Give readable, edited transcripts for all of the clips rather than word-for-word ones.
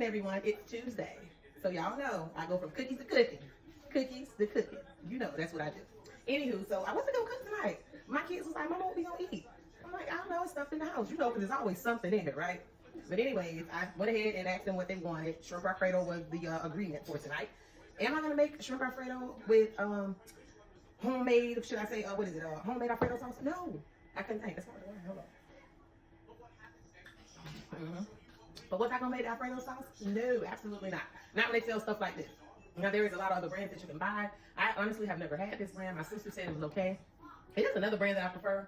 everyone. It's Tuesday. So y'all know I go from cookies to cooking. Cookies to cooking. You know, that's what I do. Anywho, so I wasn't gonna cook tonight. My kids was like, Mama, what we gonna eat? I'm like, I don't know, it's stuff in the house. You know, because there's always something in it, right? But anyways, I went ahead and asked them what they wanted. Shrimp Alfredo was the agreement for tonight. Am I gonna make shrimp Alfredo with homemade, should I say, what is it, homemade Alfredo sauce? No, I couldn't think. That's not the one. Hold on. But was I gonna make Alfredo sauce? No, absolutely not. Not when they sell stuff like this. Now there is a lot of other brands that you can buy. I honestly have never had this brand. My sister said it was okay. It is another brand that I prefer.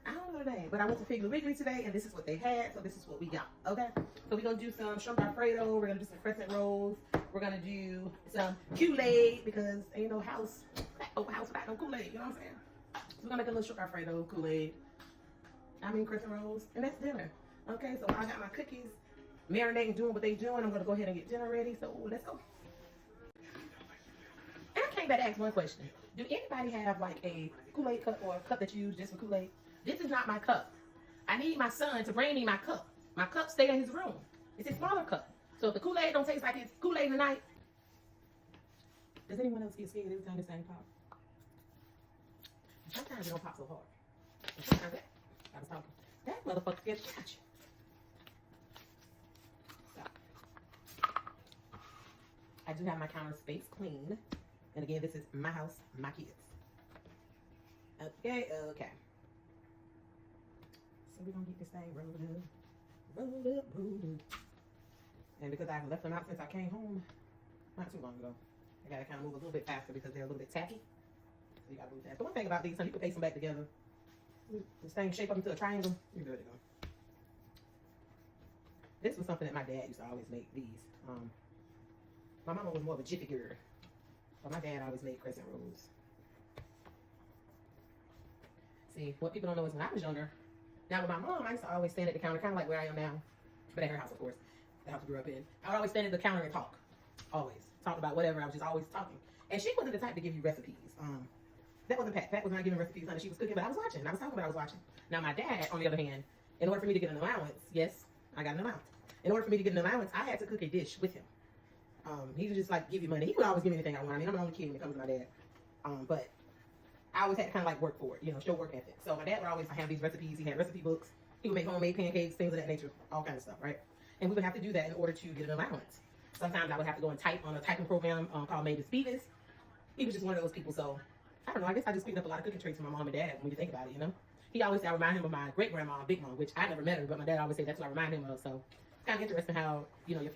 I don't know the name, but I went to Piggly Wiggly today, and this is what they had, so this is what we got. Okay, so we're gonna do some shrimp Alfredo. We're gonna do some crescent rolls. We're gonna do some Kool-Aid because ain't no house without no Kool-Aid. You know what I'm saying? So we're gonna make a little shrimp Alfredo, Kool-Aid. Crescent rolls, and that's dinner. Okay, so I got my cookies marinating, doing what they doing. I'm gonna go ahead and get dinner ready. So let's go. And I came back to ask one question. Do anybody have like a Kool-Aid cup or a cup that you use just for Kool-Aid? This is not my cup. I need my son to bring me my cup. My cup stay in his room. It's a smaller cup. So if the Kool-Aid don't taste like it's Kool-Aid tonight, does anyone else get scared every time this thing pop? Sometimes it don't pop so hard. And sometimes I was talking. That motherfucker scared the catch. I do have my counter space clean. And again, this is my house, my kids. Okay. So we're gonna get this thing rolled up. And because I've left them out since I came home, not too long ago, I gotta kind of move a little bit faster because they're a little bit tacky. So you gotta move fast. The one thing about these, you can paste them back together. This thing shape up into a triangle, you're good to go. This was something that my dad used to always make, these. My mama was more of a jiffy girl. But my dad always made crescent rolls. See, what people don't know is when I was younger, now with my mom, I used to always stand at the counter, kind of like where I am now, but at her house, of course, the house we grew up in. I would always stand at the counter and talk. Always. Talk about whatever. I was just always talking. And she wasn't the type to give you recipes. That wasn't Pat. Pat was not giving recipes, honey. She was cooking, but I was watching. I was talking, but I was watching. Now, my dad, on the other hand, in order for me to get an allowance, yes, I got an allowance. In order for me to get an allowance, I had to cook a dish with him. He would just like give you money. He would always give me anything I want. I mean, I'm the only kid when it comes to my dad. But I always had to kind of like work for it, you know, show work ethic. So my dad would always have these recipes. He had recipe books. He would make homemade pancakes, things of that nature, all kinds of stuff, right? And we would have to do that in order to get an allowance. Sometimes I would have to go and type on a typing program called Mavis Beavis. He was just one of those people. So I don't know. I guess I just picked up a lot of cooking traits from my mom and dad when you think about it, you know? He always said I remind him of my great grandma, Big Mom, which I never met her, but my dad always said that's what I remind him of. So it's kind of interesting how, you know, your